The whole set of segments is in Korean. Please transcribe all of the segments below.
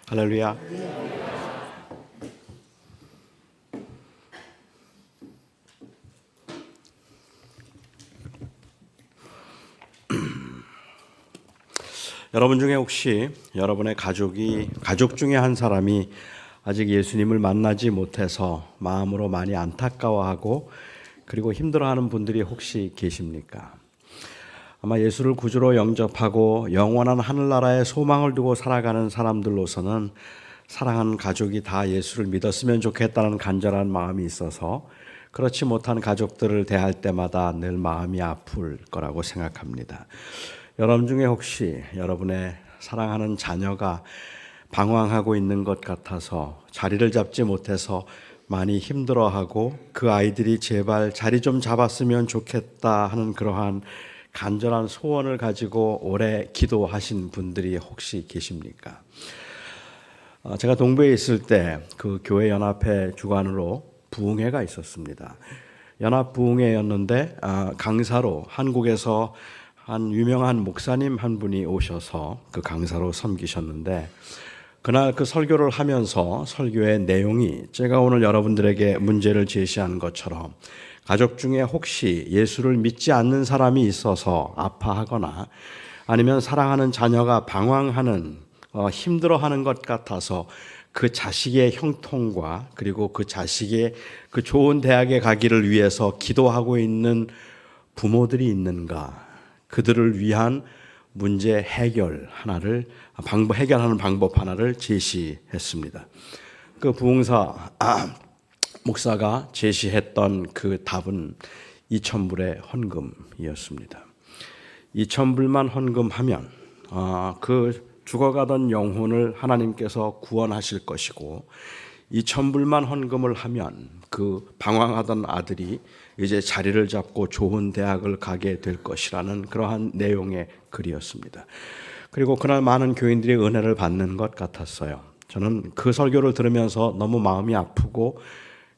할렐루야. 여러분 중에 혹시 여러분의 가족 중에 한 사람이 아직 예수님을 만나지 못해서 마음으로 많이 안타까워하고 그리고 힘들어하는 분들이 혹시 계십니까? 아마 예수를 구주로 영접하고 영원한 하늘나라에 소망을 두고 살아가는 사람들로서는 사랑하는 가족이 다 예수를 믿었으면 좋겠다는 간절한 마음이 있어서 그렇지 못한 가족들을 대할 때마다 늘 마음이 아플 거라고 생각합니다. 여러분 중에 혹시 여러분의 사랑하는 자녀가 방황하고 있는 것 같아서 자리를 잡지 못해서 많이 힘들어하고 그 아이들이 제발 자리 좀 잡았으면 좋겠다 하는 그러한 간절한 소원을 가지고 오래 기도하신 분들이 혹시 계십니까? 제가 동부에 있을 때 그 교회 연합회 주관으로 부흥회가 있었습니다. 연합 부흥회였는데 강사로 한국에서 한 유명한 목사님 한 분이 오셔서 그 강사로 섬기셨는데 그날 그 설교를 하면서 설교의 내용이 제가 오늘 여러분들에게 문제를 제시한 것처럼 가족 중에 혹시 예수를 믿지 않는 사람이 있어서 아파하거나 아니면 사랑하는 자녀가 방황하는 힘들어하는 것 같아서 그 자식의 형통과 그리고 그 자식의 그 좋은 대학에 가기를 위해서 기도하고 있는 부모들이 있는가? 그들을 위한 문제 해결하는 방법 하나를 제시했습니다. 그 부흥사 목사가 제시했던 그 답은 2,000불의 헌금이었습니다. 2,000불만 헌금하면 그 죽어가던 영혼을 하나님께서 구원하실 것이고 2,000불만 헌금을 하면 그 방황하던 아들이 이제 자리를 잡고 좋은 대학을 가게 될 것이라는 그러한 내용의 글이었습니다. 그리고 그날 많은 교인들이 은혜를 받는 것 같았어요. 저는 그 설교를 들으면서 너무 마음이 아프고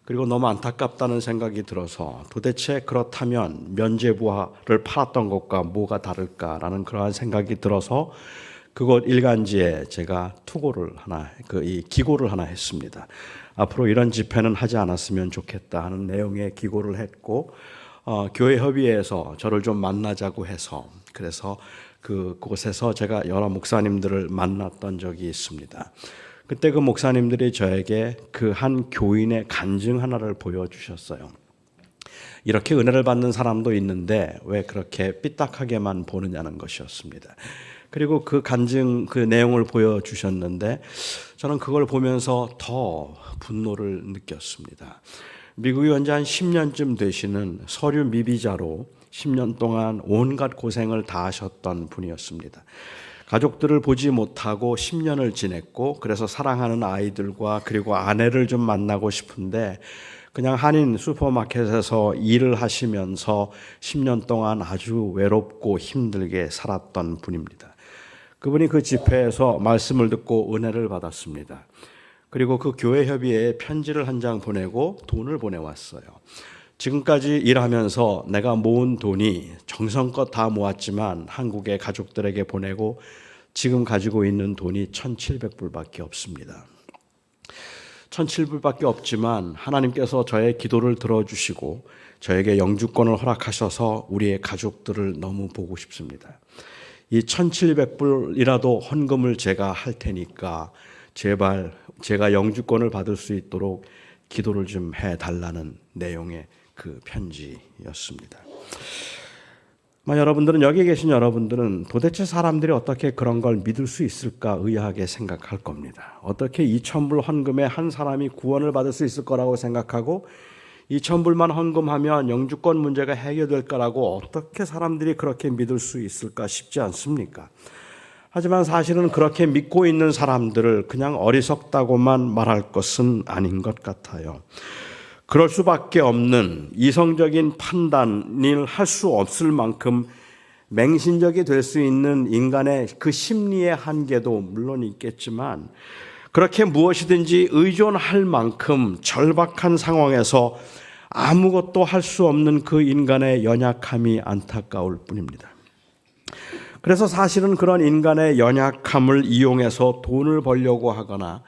그리고 너무 안타깝다는 생각이 들어서 도대체 그렇다면 면죄부를 팔았던 것과 뭐가 다를까라는 그러한 생각이 들어서 그곳 일간지에 제가 기고를 하나 했습니다. 앞으로 이런 집회는 하지 않았으면 좋겠다 하는 내용의 기고를 했고 교회 협의회에서 저를 좀 만나자고 해서 그래서 그곳에서 제가 여러 목사님들을 만났던 적이 있습니다. 그때 그 목사님들이 저에게 그 한 교인의 간증 하나를 보여주셨어요. 이렇게 은혜를 받는 사람도 있는데 왜 그렇게 삐딱하게만 보느냐는 것이었습니다. 그리고 그 간증 그 내용을 보여주셨는데 저는 그걸 보면서 더 분노를 느꼈습니다. 미국에 온 지 한 10년쯤 되시는 서류 미비자로 10년 동안 온갖 고생을 다 하셨던 분이었습니다. 가족들을 보지 못하고 10년을 지냈고 그래서 사랑하는 아이들과 그리고 아내를 좀 만나고 싶은데 그냥 한인 슈퍼마켓에서 일을 하시면서 10년 동안 아주 외롭고 힘들게 살았던 분입니다. 그분이 그 집회에서 말씀을 듣고 은혜를 받았습니다. 그리고 그 교회 협의회에 편지를 한 장 보내고 돈을 보내왔어요. 지금까지 일하면서 내가 모은 돈이 정성껏 다 모았지만 한국의 가족들에게 보내고 지금 가지고 있는 돈이 1,700불밖에 없습니다. 1,700불밖에 없지만 하나님께서 저의 기도를 들어주시고 저에게 영주권을 허락하셔서 우리의 가족들을 너무 보고 싶습니다. 이 1,700불이라도 헌금을 제가 할 테니까 제발 제가 영주권을 받을 수 있도록 기도를 좀 해달라는 내용의 그 편지였습니다. 여러분들은 여기 계신 여러분들은 도대체 사람들이 어떻게 그런 걸 믿을 수 있을까 의아하게 생각할 겁니다. 어떻게 2,000불 헌금에 한 사람이 구원을 받을 수 있을 거라고 생각하고 2,000불만 헌금하면 영주권 문제가 해결될 거라고 어떻게 사람들이 그렇게 믿을 수 있을까 싶지 않습니까? 하지만 사실은 그렇게 믿고 있는 사람들을 그냥 어리석다고만 말할 것은 아닌 것 같아요. 그럴 수밖에 없는 이성적인 판단을 할 수 없을 만큼 맹신적이 될 수 있는 인간의 그 심리의 한계도 물론 있겠지만 그렇게 무엇이든지 의존할 만큼 절박한 상황에서 아무것도 할 수 없는 그 인간의 연약함이 안타까울 뿐입니다. 그래서 사실은 그런 인간의 연약함을 이용해서 돈을 벌려고 하거나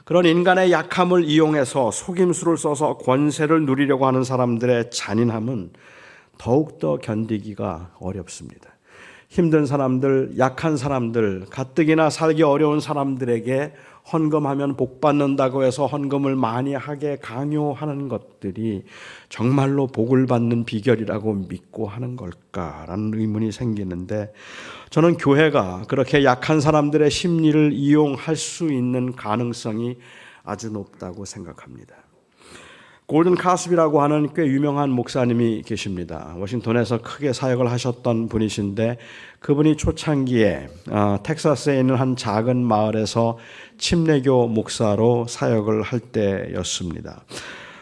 그런 인간의 약함을 이용해서 속임수를 써서 권세를 누리려고 하는 사람들의 잔인함은 더욱더 견디기가 어렵습니다. 힘든 사람들, 약한 사람들, 가뜩이나 살기 어려운 사람들에게 헌금하면 복 받는다고 해서 헌금을 많이 하게 강요하는 것들이 정말로 복을 받는 비결이라고 믿고 하는 걸까라는 의문이 생기는데, 저는 교회가 그렇게 약한 사람들의 심리를 이용할 수 있는 가능성이 아주 높다고 생각합니다. 골든 카스비라고 하는 꽤 유명한 목사님이 계십니다. 워싱턴에서 크게 사역을 하셨던 분이신데, 그분이 초창기에 텍사스에 있는 한 작은 마을에서 침례교 목사로 사역을 할 때였습니다.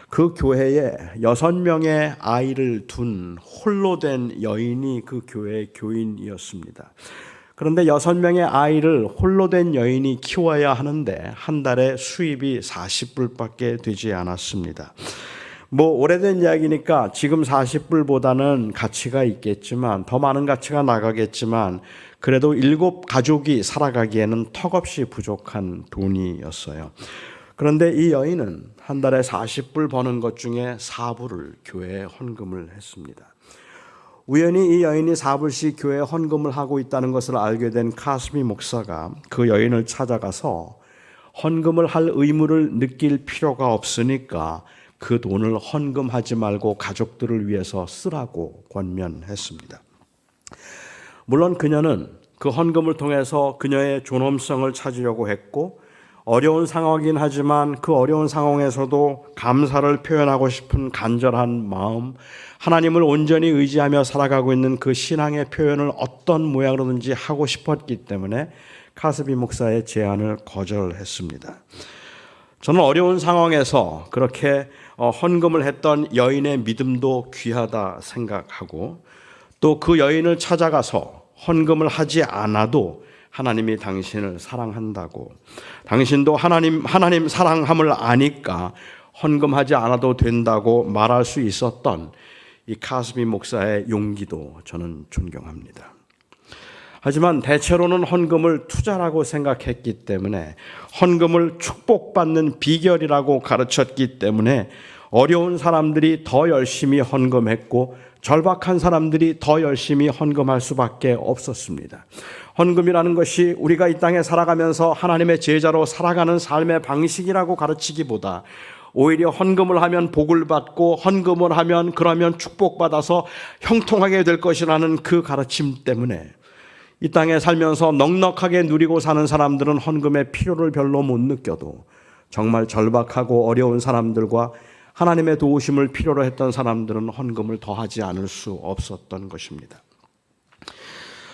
그 교회에 6명의 아이를 둔 홀로 된 여인이 그 교회의 교인이었습니다. 그런데 6명의 아이를 홀로 된 여인이 키워야 하는데 한 달에 수입이 40불밖에 되지 않았습니다. 오래된 이야기니까 지금 40불보다는 가치가 있겠지만, 더 많은 가치가 나가겠지만, 그래도 7가족이 살아가기에는 턱없이 부족한 돈이었어요. 그런데 이 여인은 한 달에 40불 버는 것 중에 4불을 교회에 헌금을 했습니다. 우연히 이 여인이 4불씩 교회에 헌금을 하고 있다는 것을 알게 된 카스미 목사가 그 여인을 찾아가서 헌금을 할 의무를 느낄 필요가 없으니까 그 돈을 헌금하지 말고 가족들을 위해서 쓰라고 권면했습니다. 물론 그녀는 그 헌금을 통해서 그녀의 존엄성을 찾으려고 했고, 어려운 상황이긴 하지만 그 어려운 상황에서도 감사를 표현하고 싶은 간절한 마음, 하나님을 온전히 의지하며 살아가고 있는 그 신앙의 표현을 어떤 모양으로든지 하고 싶었기 때문에 카스비 목사의 제안을 거절했습니다. 저는 어려운 상황에서 그렇게 헌금을 했던 여인의 믿음도 귀하다 생각하고, 또 그 여인을 찾아가서 헌금을 하지 않아도 하나님이 당신을 사랑한다고, 당신도 하나님 사랑함을 아니까 헌금하지 않아도 된다고 말할 수 있었던 이 카스비 목사의 용기도 저는 존경합니다. 하지만 대체로는 헌금을 투자라고 생각했기 때문에, 헌금을 축복받는 비결이라고 가르쳤기 때문에 어려운 사람들이 더 열심히 헌금했고 절박한 사람들이 더 열심히 헌금할 수밖에 없었습니다. 헌금이라는 것이 우리가 이 땅에 살아가면서 하나님의 제자로 살아가는 삶의 방식이라고 가르치기보다, 오히려 헌금을 하면 복을 받고 헌금을 하면 그러면 축복받아서 형통하게 될 것이라는 그 가르침 때문에 이 땅에 살면서 넉넉하게 누리고 사는 사람들은 헌금의 필요를 별로 못 느껴도, 정말 절박하고 어려운 사람들과 하나님의 도우심을 필요로 했던 사람들은 헌금을 더하지 않을 수 없었던 것입니다.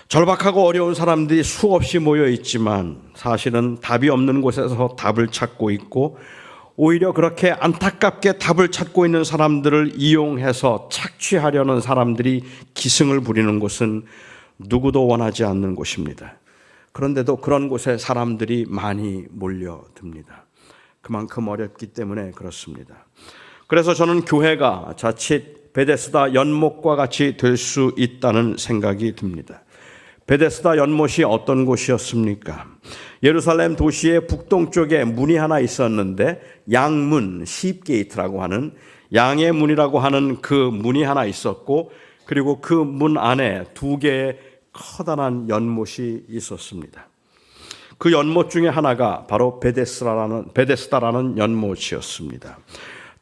절박하고 어려운 사람들이 수없이 모여 있지만 사실은 답이 없는 곳에서 답을 찾고 있고, 오히려 그렇게 안타깝게 답을 찾고 있는 사람들을 이용해서 착취하려는 사람들이 기승을 부리는 곳은 누구도 원하지 않는 곳입니다. 그런데도 그런 곳에 사람들이 많이 몰려듭니다. 그만큼 어렵기 때문에 그렇습니다. 그래서 저는 교회가 자칫 베데스다 연못과 같이 될 수 있다는 생각이 듭니다. 베데스다 연못이 어떤 곳이었습니까? 예루살렘 도시의 북동쪽에 문이 하나 있었는데, 양문, 십게이트라고 하는, 양의 문이라고 하는 그 문이 하나 있었고, 그리고 그 문 안에 2개의 커다란 연못이 있었습니다. 그 연못 중에 하나가 바로 베데스다라는 연못이었습니다.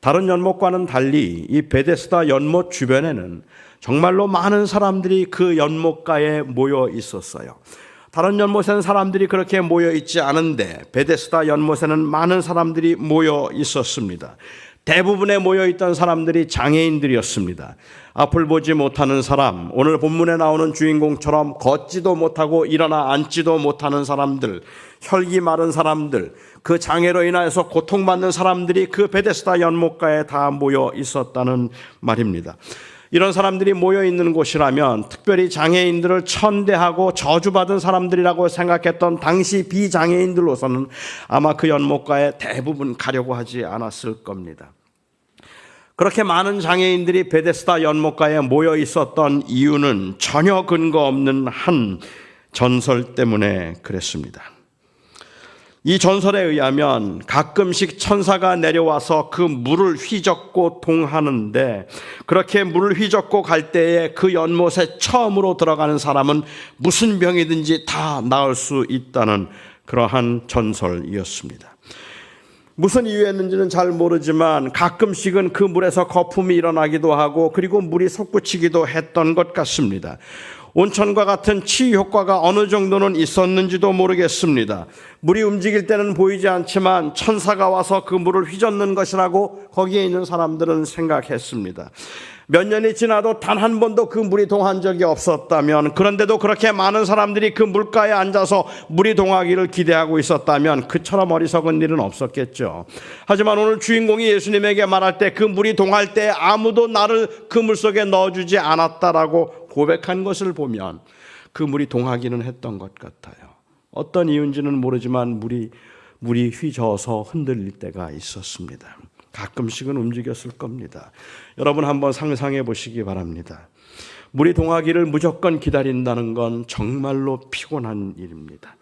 다른 연못과는 달리 이 베데스다 연못 주변에는 정말로 많은 사람들이 그 연못가에 모여 있었어요. 다른 연못에는 사람들이 그렇게 모여 있지 않은데 베데스다 연못에는 많은 사람들이 모여 있었습니다. 대부분에 모여 있던 사람들이 장애인들이었습니다. 앞을 보지 못하는 사람, 오늘 본문에 나오는 주인공처럼 걷지도 못하고 일어나 앉지도 못하는 사람들, 혈기 마른 사람들, 그 장애로 인하여서 고통받는 사람들이 그 베데스다 연못가에 다 모여 있었다는 말입니다. 이런 사람들이 모여 있는 곳이라면 특별히 장애인들을 천대하고 저주받은 사람들이라고 생각했던 당시 비장애인들로서는 아마 그 연못가에 대부분 가려고 하지 않았을 겁니다. 그렇게 많은 장애인들이 베데스다 연못가에 모여 있었던 이유는 전혀 근거 없는 한 전설 때문에 그랬습니다. 이 전설에 의하면 가끔씩 천사가 내려와서 그 물을 휘젓고 동하는데, 그렇게 물을 휘젓고 갈 때에 그 연못에 처음으로 들어가는 사람은 무슨 병이든지 다 나을 수 있다는 그러한 전설이었습니다. 무슨 이유였는지는 잘 모르지만 가끔씩은 그 물에서 거품이 일어나기도 하고, 그리고 물이 솟구치기도 했던 것 같습니다. 온천과 같은 치유 효과가 어느 정도는 있었는지도 모르겠습니다. 물이 움직일 때는 보이지 않지만 천사가 와서 그 물을 휘젓는 것이라고 거기에 있는 사람들은 생각했습니다. 몇 년이 지나도 단 한 번도 그 물이 동한 적이 없었다면, 그런데도 그렇게 많은 사람들이 그 물가에 앉아서 물이 동하기를 기대하고 있었다면 그처럼 어리석은 일은 없었겠죠. 하지만 오늘 주인공이 예수님에게 말할 때 그 물이 동할 때 아무도 나를 그 물속에 넣어주지 않았다라고 고백한 것을 보면 그 물이 동하기는 했던 것 같아요. 어떤 이유인지는 모르지만 물이 휘저어서 흔들릴 때가 있었습니다. 가끔씩은 움직였을 겁니다. 여러분 한번 상상해 보시기 바랍니다. 물이 동하기를 무조건 기다린다는 건 정말로 피곤한 일입니다.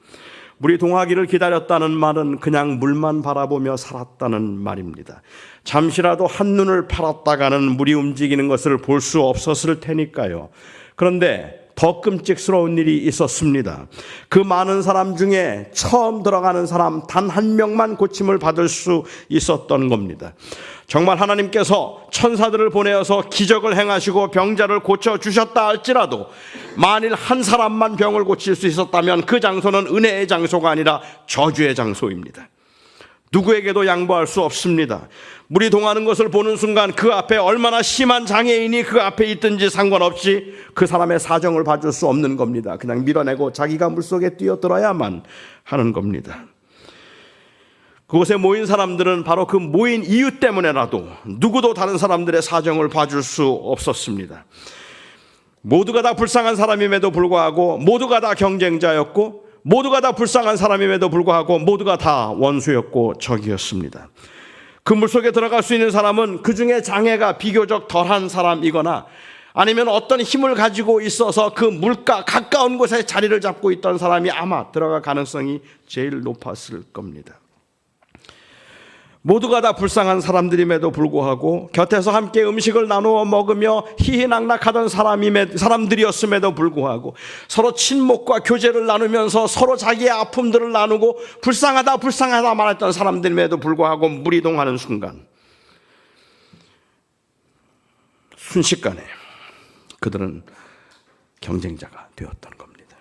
물이 동하기를 기다렸다는 말은 그냥 물만 바라보며 살았다는 말입니다. 잠시라도 한눈을 팔았다가는 물이 움직이는 것을 볼 수 없었을 테니까요. 그런데 더 끔찍스러운 일이 있었습니다. 그 많은 사람 중에 처음 들어가는 사람 단 한 명만 고침을 받을 수 있었던 겁니다. 정말 하나님께서 천사들을 보내어서 기적을 행하시고 병자를 고쳐주셨다 할지라도 만일 한 사람만 병을 고칠 수 있었다면 그 장소는 은혜의 장소가 아니라 저주의 장소입니다. 누구에게도 양보할 수 없습니다. 물이 동하는 것을 보는 순간 그 앞에 얼마나 심한 장애인이 그 앞에 있든지 상관없이 그 사람의 사정을 봐줄 수 없는 겁니다. 그냥 밀어내고 자기가 물속에 뛰어들어야만 하는 겁니다. 그곳에 모인 사람들은 바로 그 모인 이유 때문에라도 누구도 다른 사람들의 사정을 봐줄 수 없었습니다. 모두가 다 불쌍한 사람임에도 불구하고, 모두가 다 경쟁자였고, 모두가 다 불쌍한 사람임에도 불구하고 모두가 다 원수였고 적이었습니다. 그 물속에 들어갈 수 있는 사람은 그 중에 장애가 비교적 덜한 사람이거나 아니면 어떤 힘을 가지고 있어서 그 물가 가까운 곳에 자리를 잡고 있던 사람이 아마 들어갈 가능성이 제일 높았을 겁니다. 모두가 다 불쌍한 사람들임에도 불구하고 곁에서 함께 음식을 나누어 먹으며 희희낙낙하던 사람들이었음에도 불구하고 서로 친목과 교제를 나누면서 서로 자기의 아픔들을 나누고 불쌍하다 말했던 사람들임에도 불구하고 물이 동하는 순간 순식간에 그들은 경쟁자가 되었던 겁니다.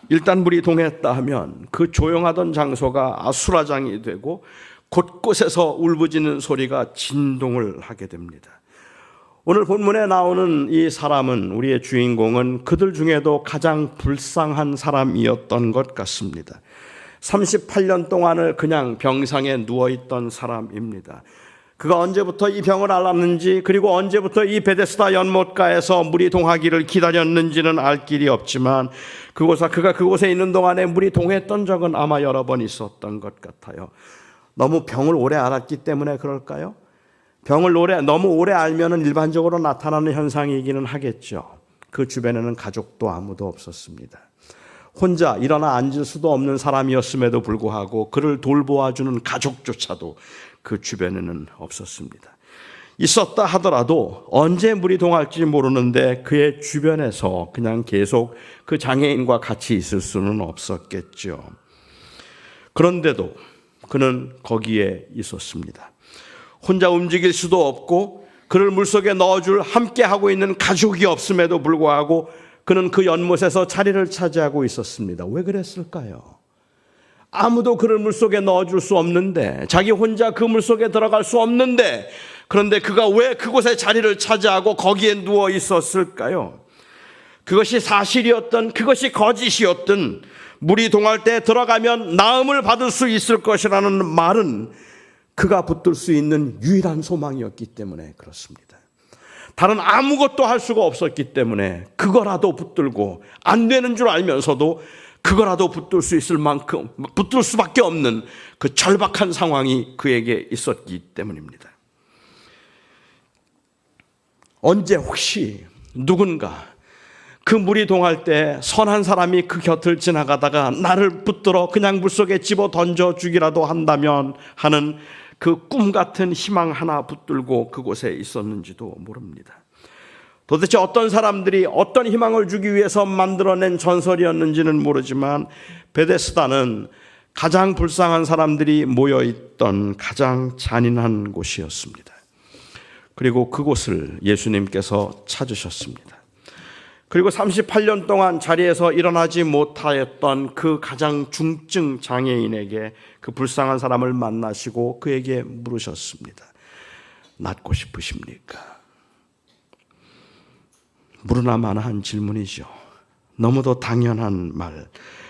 일단 물이 동했다 하면 그 조용하던 장소가 아수라장이 되고 곳곳에서 울부짖는 소리가 진동을 하게 됩니다. 오늘 본문에 나오는 이 사람은, 우리의 주인공은 그들 중에도 가장 불쌍한 사람이었던 것 같습니다. 38년 동안을 그냥 병상에 누워있던 사람입니다. 그가 언제부터 이 병을 앓았는지, 그리고 언제부터 이 베데스다 연못가에서 물이 동하기를 기다렸는지는 알 길이 없지만 그가 그곳에 있는 동안에 물이 동했던 적은 아마 여러 번 있었던 것 같아요. 너무 병을 오래 앓았기 때문에 그럴까요? 병을 너무 오래 알면 일반적으로 나타나는 현상이기는 하겠죠. 그 주변에는 가족도 아무도 없었습니다. 혼자 일어나 앉을 수도 없는 사람이었음에도 불구하고 그를 돌보아주는 가족조차도 그 주변에는 없었습니다. 있었다 하더라도 언제 물이 동할지 모르는데 그의 주변에서 그냥 계속 그 장애인과 같이 있을 수는 없었겠죠. 그런데도 그는 거기에 있었습니다. 혼자 움직일 수도 없고 그를 물속에 넣어줄 함께하고 있는 가족이 없음에도 불구하고 그는 그 연못에서 자리를 차지하고 있었습니다. 왜 그랬을까요? 아무도 그를 물속에 넣어줄 수 없는데, 자기 혼자 그 물속에 들어갈 수 없는데, 그런데 그가 왜 그곳에 자리를 차지하고 거기에 누워 있었을까요? 그것이 사실이었든 그것이 거짓이었든 물이 동할 때 들어가면 나음을 받을 수 있을 것이라는 말은 그가 붙들 수 있는 유일한 소망이었기 때문에 그렇습니다. 다른 아무것도 할 수가 없었기 때문에 그거라도 붙들고, 안 되는 줄 알면서도 그거라도 붙들 수 있을 만큼 붙들 수밖에 없는 그 절박한 상황이 그에게 있었기 때문입니다. 언제 혹시 누군가 그 물이 동할 때 선한 사람이 그 곁을 지나가다가 나를 붙들어 그냥 물속에 집어 던져 주기라도 한다면 하는 그 꿈 같은 희망 하나 붙들고 그곳에 있었는지도 모릅니다. 도대체 어떤 사람들이 어떤 희망을 주기 위해서 만들어낸 전설이었는지는 모르지만 베데스다는 가장 불쌍한 사람들이 모여있던 가장 잔인한 곳이었습니다. 그리고 그곳을 예수님께서 찾으셨습니다. 그리고 38년 동안 자리에서 일어나지 못하였던 그 가장 중증 장애인에게 그 불쌍한 사람을 만나시고 그에게 물으셨습니다. 낫고 싶으십니까? 물으나 마나한 질문이죠. 너무도 당연한 말.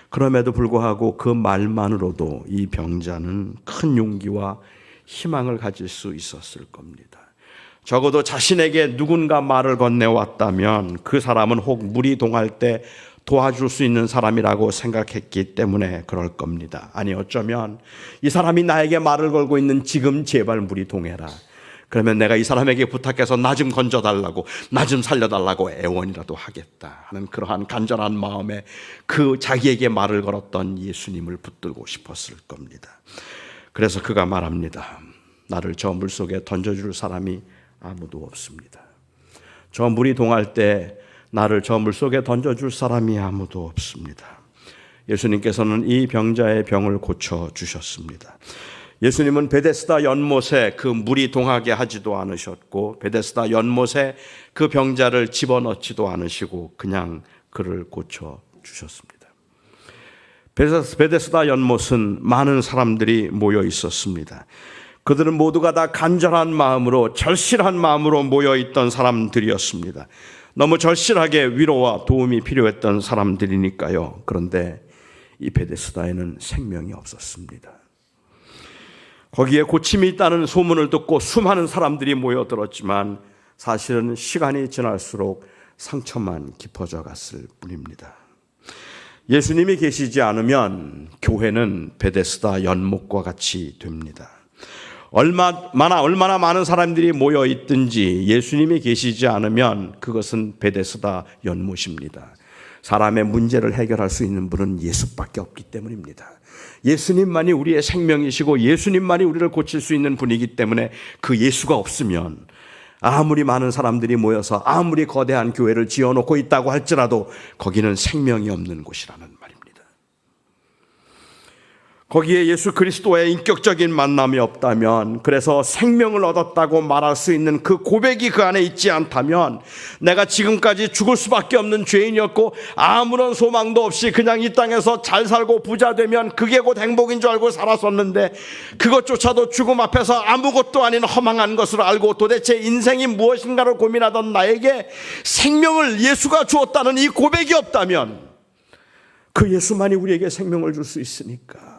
그럼에도 불구하고 그 말만으로도 이 병자는 큰 용기와 희망을 가질 수 있었을 겁니다. 적어도 자신에게 누군가 말을 건네왔다면 그 사람은 혹 물이 동할 때 도와줄 수 있는 사람이라고 생각했기 때문에 그럴 겁니다. 아니 어쩌면 이 사람이 나에게 말을 걸고 있는 지금 제발 물이 동해라. 그러면 내가 이 사람에게 부탁해서 나 좀 건져달라고, 나 좀 살려달라고 애원이라도 하겠다 하는 그러한 간절한 마음에 그 자기에게 말을 걸었던 예수님을 붙들고 싶었을 겁니다. 그래서 그가 말합니다. 나를 저 물속에 던져줄 사람이 아무도 없습니다. 저 물이 동할 때 나를 저 물속에 던져줄 사람이 아무도 없습니다. 예수님께서는 이 병자의 병을 고쳐주셨습니다. 예수님은 베데스다 연못에 그 물이 동하게 하지도 않으셨고 베데스다 연못에 그 병자를 집어넣지도 않으시고 그냥 그를 고쳐주셨습니다. 베데스다 연못은 많은 사람들이 모여 있었습니다. 그들은 모두가 다 간절한 마음으로 절실한 마음으로 모여있던 사람들이었습니다. 너무 절실하게 위로와 도움이 필요했던 사람들이니까요. 그런데 이 베데스다에는 생명이 없었습니다. 거기에 고침이 있다는 소문을 듣고 수많은 사람들이 모여들었지만 사실은 시간이 지날수록 상처만 깊어져 갔을 뿐입니다. 예수님이 계시지 않으면 교회는 베데스다 연못과 같이 됩니다. 얼마나 많은 사람들이 모여 있든지 예수님이 계시지 않으면 그것은 베데스다 연못입니다. 사람의 문제를 해결할 수 있는 분은 예수밖에 없기 때문입니다. 예수님만이 우리의 생명이시고 예수님만이 우리를 고칠 수 있는 분이기 때문에 그 예수가 없으면 아무리 많은 사람들이 모여서 아무리 거대한 교회를 지어놓고 있다고 할지라도 거기는 생명이 없는 곳이라는 말입니다. 거기에 예수 그리스도의 인격적인 만남이 없다면, 그래서 생명을 얻었다고 말할 수 있는 그 고백이 그 안에 있지 않다면, 내가 지금까지 죽을 수밖에 없는 죄인이었고 아무런 소망도 없이 그냥 이 땅에서 잘 살고 부자 되면 그게 곧 행복인 줄 알고 살았었는데 그것조차도 죽음 앞에서 아무것도 아닌 허망한 것을 알고 도대체 인생이 무엇인가를 고민하던 나에게 생명을 예수가 주었다는 이 고백이 없다면, 그 예수만이 우리에게 생명을 줄 수 있으니까,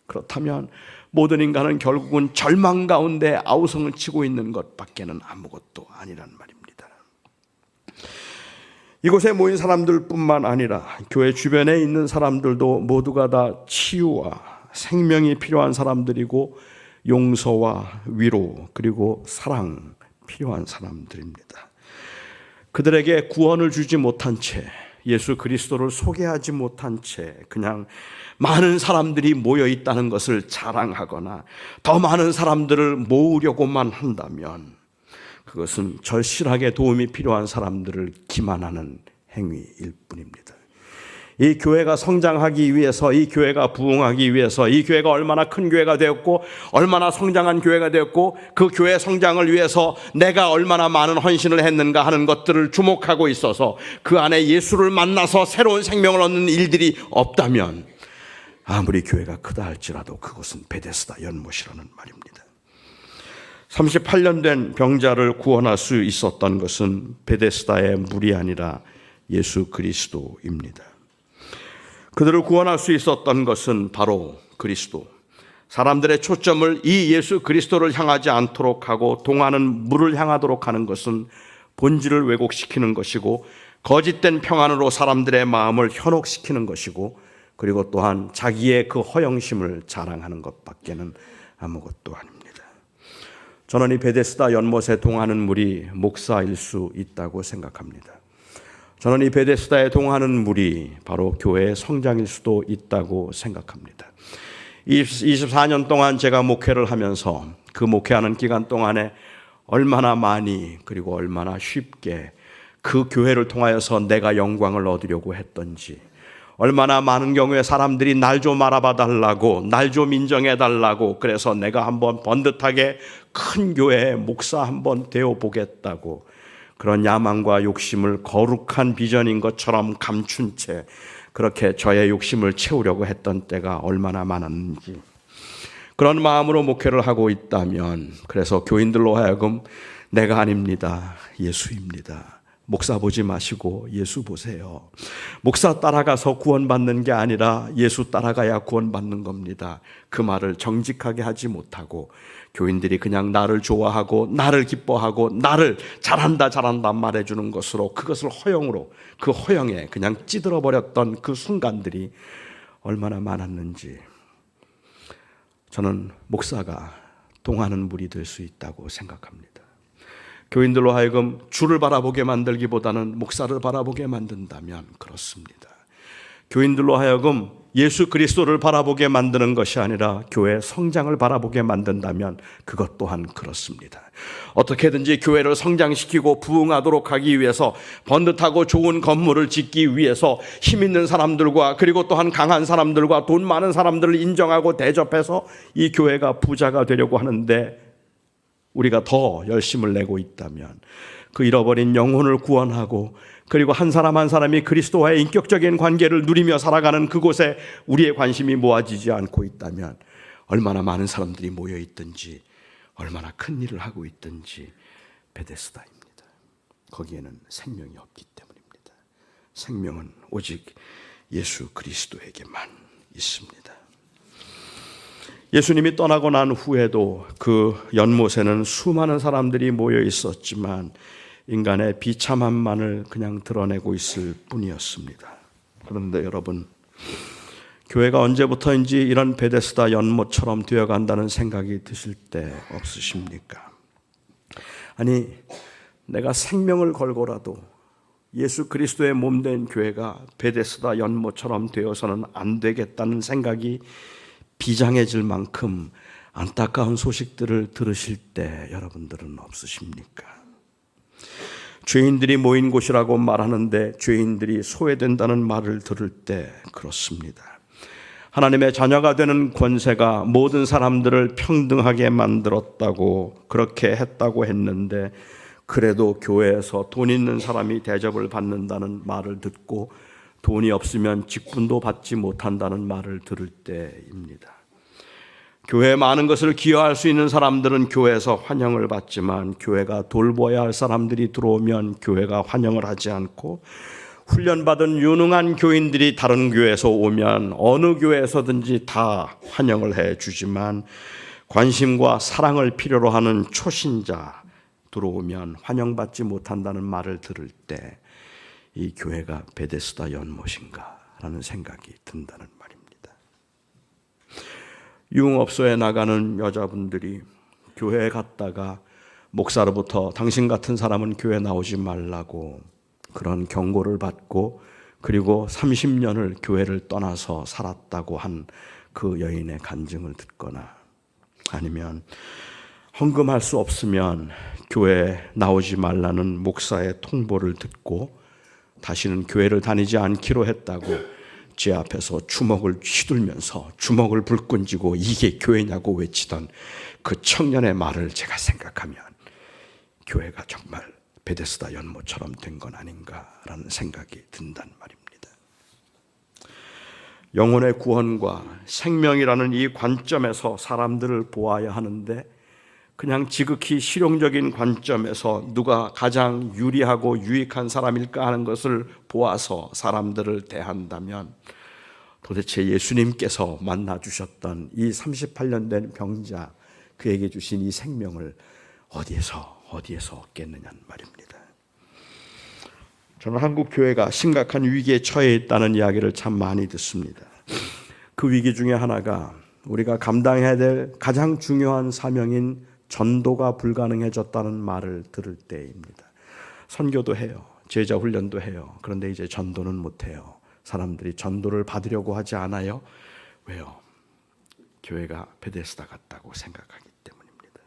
그렇다면 모든 인간은 결국은 절망 가운데 아우성을 치고 있는 것밖에는 아무것도 아니란 말입니다. 이곳에 모인 사람들뿐만 아니라 교회 주변에 있는 사람들도 모두가 다 치유와 생명이 필요한 사람들이고 용서와 위로 그리고 사랑 필요한 사람들입니다. 그들에게 구원을 주지 못한 채, 예수 그리스도를 소개하지 못한 채 그냥 많은 사람들이 모여 있다는 것을 자랑하거나 더 많은 사람들을 모으려고만 한다면 그것은 절실하게 도움이 필요한 사람들을 기만하는 행위일 뿐입니다. 이 교회가 성장하기 위해서, 이 교회가 부흥하기 위해서, 이 교회가 얼마나 큰 교회가 되었고 얼마나 성장한 교회가 되었고 그 교회 성장을 위해서 내가 얼마나 많은 헌신을 했는가 하는 것들을 주목하고 있어서 그 안에 예수를 만나서 새로운 생명을 얻는 일들이 없다면 아무리 교회가 크다 할지라도 그것은 베데스다 연못이라는 말입니다. 38년 된 병자를 구원할 수 있었던 것은 베데스다의 물이 아니라 예수 그리스도입니다. 그들을 구원할 수 있었던 것은 바로 그리스도, 사람들의 초점을 이 예수 그리스도를 향하지 않도록 하고 동하는 물을 향하도록 하는 것은 본질을 왜곡시키는 것이고 거짓된 평안으로 사람들의 마음을 현혹시키는 것이고 그리고 또한 자기의 그 허영심을 자랑하는 것밖에는 아무것도 아닙니다. 저는 이 베데스다 연못에 동하는 물이 목사일 수 있다고 생각합니다. 저는 이 베데스다에 동하는 물이 바로 교회의 성장일 수도 있다고 생각합니다. 24년 동안 제가 목회를 하면서 그 목회하는 기간 동안에 얼마나 많이 그리고 얼마나 쉽게 그 교회를 통하여서 내가 영광을 얻으려고 했던지, 얼마나 많은 경우에 사람들이 날 좀 알아봐 달라고, 날 좀 인정해 달라고, 그래서 내가 한번 번듯하게 큰 교회의 목사 한번 되어 보겠다고 그런 야망과 욕심을 거룩한 비전인 것처럼 감춘 채 그렇게 저의 욕심을 채우려고 했던 때가 얼마나 많았는지, 그런 마음으로 목회를 하고 있다면, 그래서 교인들로 하여금 내가 아닙니다, 예수입니다, 목사 보지 마시고 예수 보세요, 목사 따라가서 구원받는 게 아니라 예수 따라가야 구원받는 겁니다, 그 말을 정직하게 하지 못하고 교인들이 그냥 나를 좋아하고 나를 기뻐하고 나를 잘한다 말해주는 것으로, 그것을 허영으로, 그 허영에 그냥 찌들어버렸던 그 순간들이 얼마나 많았는지, 저는 목사가 동하는 물이 될 수 있다고 생각합니다. 교인들로 하여금 주를 바라보게 만들기보다는 목사를 바라보게 만든다면 그렇습니다. 교인들로 하여금 예수 그리스도를 바라보게 만드는 것이 아니라 교회 성장을 바라보게 만든다면 그것 또한 그렇습니다. 어떻게든지 교회를 성장시키고 부흥하도록 하기 위해서, 번듯하고 좋은 건물을 짓기 위해서 힘 있는 사람들과 그리고 또한 강한 사람들과 돈 많은 사람들을 인정하고 대접해서 이 교회가 부자가 되려고 하는데, 우리가 더 열심을 내고 있다면 그 잃어버린 영혼을 구원하고 그리고 한 사람 한 사람이 그리스도와의 인격적인 관계를 누리며 살아가는 그곳에 우리의 관심이 모아지지 않고 있다면, 얼마나 많은 사람들이 모여 있든지 얼마나 큰 일을 하고 있든지 베데스다입니다. 거기에는 생명이 없기 때문입니다. 생명은 오직 예수 그리스도에게만 있습니다. 예수님이 떠나고 난 후에도 그 연못에는 수많은 사람들이 모여 있었지만 인간의 비참함만을 그냥 드러내고 있을 뿐이었습니다. 그런데 여러분, 교회가 언제부터인지 이런 베데스다 연못처럼 되어간다는 생각이 드실 때 없으십니까? 아니, 내가 생명을 걸고라도 예수 그리스도의 몸된 교회가 베데스다 연못처럼 되어서는 안 되겠다는 생각이 비장해질 만큼 안타까운 소식들을 들으실 때 여러분들은 없으십니까? 죄인들이 모인 곳이라고 말하는데 죄인들이 소외된다는 말을 들을 때 그렇습니다. 하나님의 자녀가 되는 권세가 모든 사람들을 평등하게 만들었다고, 그렇게 했다고 했는데, 그래도 교회에서 돈 있는 사람이 대접을 받는다는 말을 듣고 돈이 없으면 직분도 받지 못한다는 말을 들을 때입니다. 교회에 많은 것을 기여할 수 있는 사람들은 교회에서 환영을 받지만, 교회가 돌보아야 할 사람들이 들어오면 교회가 환영을 하지 않고, 훈련받은 유능한 교인들이 다른 교회에서 오면 어느 교회에서든지 다 환영을 해 주지만, 관심과 사랑을 필요로 하는 초신자 들어오면 환영받지 못한다는 말을 들을 때 이 교회가 베데스다 연못인가 라는 생각이 든다는 말입니다. 유흥업소에 나가는 여자분들이 교회에 갔다가 목사로부터 당신 같은 사람은 교회 나오지 말라고 그런 경고를 받고, 그리고 30년을 교회를 떠나서 살았다고 한 그 여인의 간증을 듣거나, 아니면 헌금할 수 없으면 교회에 나오지 말라는 목사의 통보를 듣고 다시는 교회를 다니지 않기로 했다고 제 앞에서 주먹을 휘둘면서 주먹을 불끈 쥐고 이게 교회냐고 외치던 그 청년의 말을 제가 생각하면 교회가 정말 베데스다 연못처럼 된 건 아닌가라는 생각이 든단 말입니다. 영혼의 구원과 생명이라는 이 관점에서 사람들을 보아야 하는데, 그냥 지극히 실용적인 관점에서 누가 가장 유리하고 유익한 사람일까 하는 것을 보아서 사람들을 대한다면, 도대체 예수님께서 만나주셨던 이 38년 된 병자, 그에게 주신 이 생명을 어디에서 얻겠느냐는 말입니다. 저는 한국 교회가 심각한 위기에 처해 있다는 이야기를 참 많이 듣습니다. 그 위기 중에 하나가 우리가 감당해야 될 가장 중요한 사명인 전도가 불가능해졌다는 말을 들을 때입니다. 선교도 해요. 제자 훈련도 해요. 그런데 이제 전도는 못해요. 사람들이 전도를 받으려고 하지 않아요. 왜요? 교회가 베데스다 같다고 생각하기 때문입니다.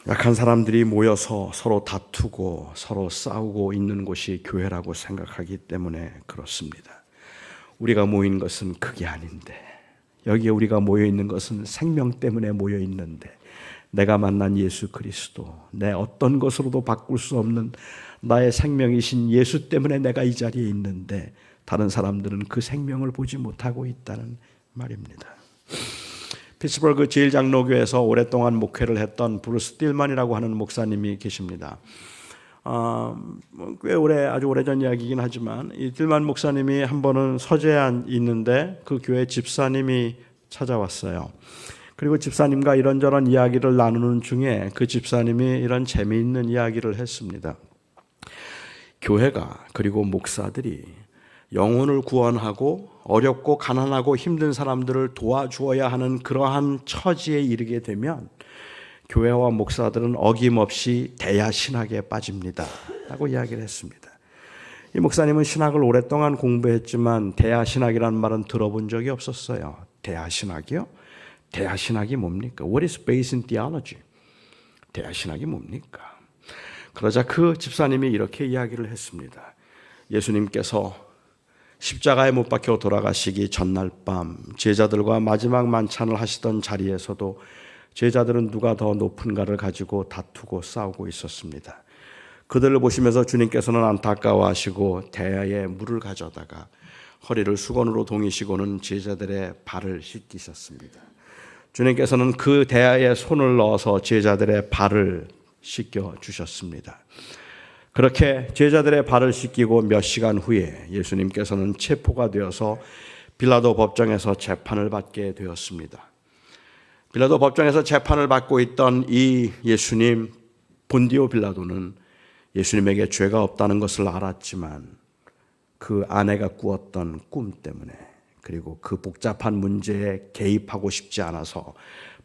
약한 사람들이 모여서 서로 다투고 서로 싸우고 있는 곳이 교회라고 생각하기 때문에 그렇습니다. 우리가 모인 것은 그게 아닌데, 여기에 우리가 모여 있는 것은 생명 때문에 모여 있는데, 내가 만난 예수 그리스도, 내 어떤 것으로도 바꿀 수 없는 나의 생명이신 예수 때문에 내가 이 자리에 있는데, 다른 사람들은 그 생명을 보지 못하고 있다는 말입니다. 피츠버그 제1장로교에서 오랫동안 목회를 했던 브루스 딜만이라고 하는 목사님이 계십니다. 꽤 아주 오래전 이야기이긴 하지만, 이 딜만 목사님이 한 번은 서재에 있는데 그 교회 집사님이 찾아왔어요. 그리고 집사님과 이런저런 이야기를 나누는 중에 그 집사님이 이런 재미있는 이야기를 했습니다. 교회가, 그리고 목사들이 영혼을 구원하고 어렵고 가난하고 힘든 사람들을 도와주어야 하는 그러한 처지에 이르게 되면 교회와 목사들은 어김없이 대야신학에 빠집니다 라고 이야기를 했습니다. 이 목사님은 신학을 오랫동안 공부했지만 대야신학이라는 말은 들어본 적이 없었어요. 대야신학이요? 대야신학이 뭡니까? What is based in theology? 대야신학이 뭡니까? 그러자 그 집사님이 이렇게 이야기를 했습니다. 예수님께서 십자가에 못 박혀 돌아가시기 전날 밤 제자들과 마지막 만찬을 하시던 자리에서도 제자들은 누가 더 높은가를 가지고 다투고 싸우고 있었습니다. 그들을 보시면서 주님께서는 안타까워하시고 대야에 물을 가져다가 허리를 수건으로 동이시고는 제자들의 발을 씻기셨습니다. 주님께서는 그 대야에 손을 넣어서 제자들의 발을 씻겨 주셨습니다. 그렇게 제자들의 발을 씻기고 몇 시간 후에 예수님께서는 체포가 되어서 빌라도 법정에서 재판을 받게 되었습니다. 빌라도 법정에서 재판을 받고 있던 이 예수님, 본디오 빌라도는 예수님에게 죄가 없다는 것을 알았지만 그 아내가 꾸었던 꿈 때문에, 그리고 그 복잡한 문제에 개입하고 싶지 않아서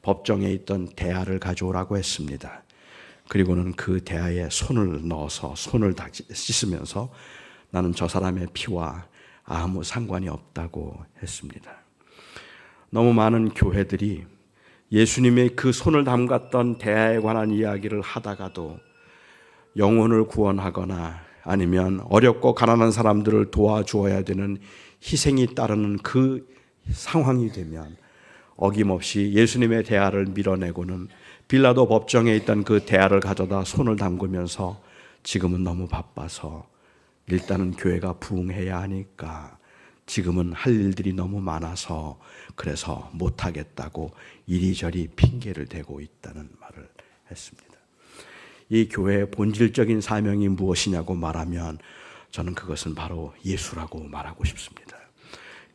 법정에 있던 대야를 가져오라고 했습니다. 그리고는 그 대야에 손을 넣어서 손을 씻으면서 나는 저 사람의 피와 아무 상관이 없다고 했습니다. 너무 많은 교회들이 예수님의 그 손을 담갔던 대야에 관한 이야기를 하다가도 영혼을 구원하거나 아니면 어렵고 가난한 사람들을 도와주어야 되는 희생이 따르는 그 상황이 되면 어김없이 예수님의 대야를 밀어내고는 빌라도 법정에 있던 그 대야를 가져다 손을 담그면서 지금은 너무 바빠서, 일단은 교회가 부흥해야 하니까, 지금은 할 일들이 너무 많아서 그래서 못하겠다고 이리저리 핑계를 대고 있다는 말을 했습니다. 이 교회의 본질적인 사명이 무엇이냐고 말하면 저는 그것은 바로 예수라고 말하고 싶습니다.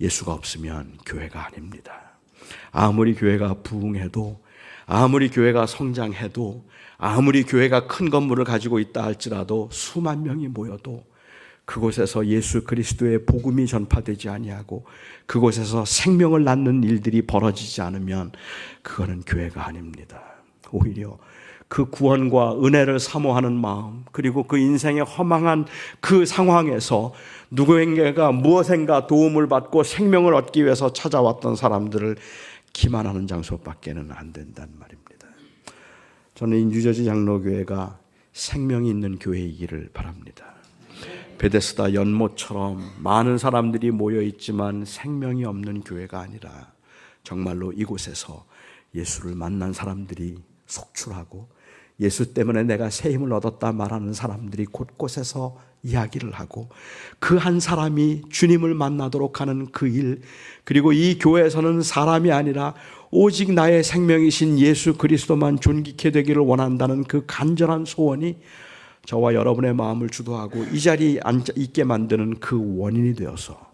예수가 없으면 교회가 아닙니다. 아무리 교회가 부흥해도, 아무리 교회가 성장해도, 아무리 교회가 큰 건물을 가지고 있다 할지라도 수만 명이 모여도 그곳에서 예수 그리스도의 복음이 전파되지 아니하고 그곳에서 생명을 낳는 일들이 벌어지지 않으면 그거는 교회가 아닙니다. 오히려 그 구원과 은혜를 사모하는 마음, 그리고 그 인생의 허망한 그 상황에서 누구에게가 무엇인가 도움을 받고 생명을 얻기 위해서 찾아왔던 사람들을 기만하는 장소밖에는 안 된다는 말입니다. 저는 이 뉴저지 장로교회가 생명이 있는 교회이기를 바랍니다. 베데스다 연못처럼 많은 사람들이 모여 있지만 생명이 없는 교회가 아니라 정말로 이곳에서 예수를 만난 사람들이 속출하고 예수 때문에 내가 새 힘을 얻었다 말하는 사람들이 곳곳에서 이야기를 하고 그 한 사람이 주님을 만나도록 하는 그 일, 그리고 이 교회에서는 사람이 아니라 오직 나의 생명이신 예수 그리스도만 존귀케 되기를 원한다는 그 간절한 소원이 저와 여러분의 마음을 주도하고 이 자리에 앉아 있게 만드는 그 원인이 되어서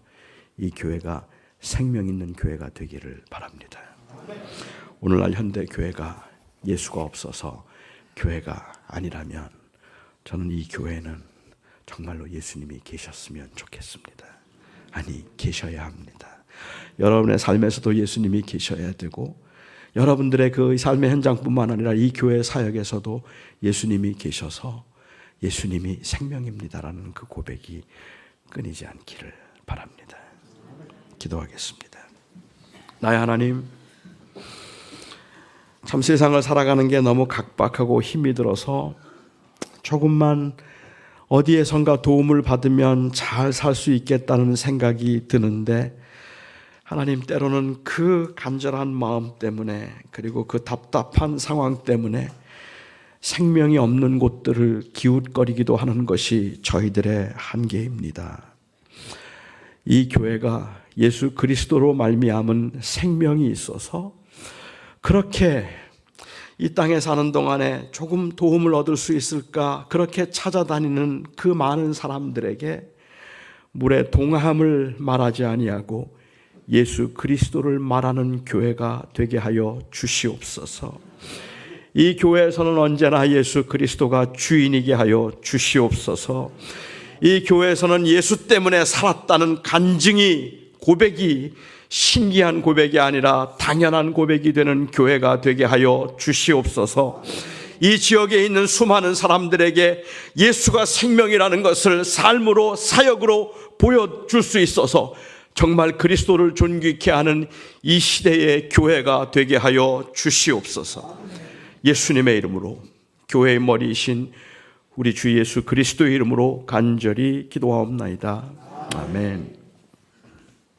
이 교회가 생명 있는 교회가 되기를 바랍니다. 오늘날 현대 교회가 예수가 없어서 교회가 아니라면 저는 이 교회는 정말로 예수님이 계셨으면 좋겠습니다. 아니, 계셔야 합니다. 여러분의 삶에서도 예수님이 계셔야 되고 여러분들의 그 삶의 현장뿐만 아니라 이 교회 사역에서도 예수님이 계셔서 예수님이 생명입니다라는 그 고백이 끊이지 않기를 바랍니다. 기도하겠습니다. 나의 하나님, 참 세상을 살아가는 게 너무 각박하고 힘이 들어서 조금만 어디에선가 도움을 받으면 잘 살 수 있겠다는 생각이 드는데, 하나님, 때로는 그 간절한 마음 때문에, 그리고 그 답답한 상황 때문에 생명이 없는 곳들을 기웃거리기도 하는 것이 저희들의 한계입니다. 이 교회가 예수 그리스도로 말미암은 생명이 있어서 그렇게 이 땅에 사는 동안에 조금 도움을 얻을 수 있을까 그렇게 찾아다니는 그 많은 사람들에게 물의 동함을 말하지 아니하고 예수 그리스도를 말하는 교회가 되게 하여 주시옵소서. 이 교회에서는 언제나 예수 그리스도가 주인이게 하여 주시옵소서. 이 교회에서는 예수 때문에 살았다는 간증이, 고백이 신기한 고백이 아니라 당연한 고백이 되는 교회가 되게 하여 주시옵소서. 이 지역에 있는 수많은 사람들에게 예수가 생명이라는 것을 삶으로, 사역으로 보여줄 수 있어서 정말 그리스도를 존귀케 하는 이 시대의 교회가 되게 하여 주시옵소서. 예수님의 이름으로, 교회의 머리이신 우리 주 예수 그리스도의 이름으로 간절히 기도하옵나이다. 아멘.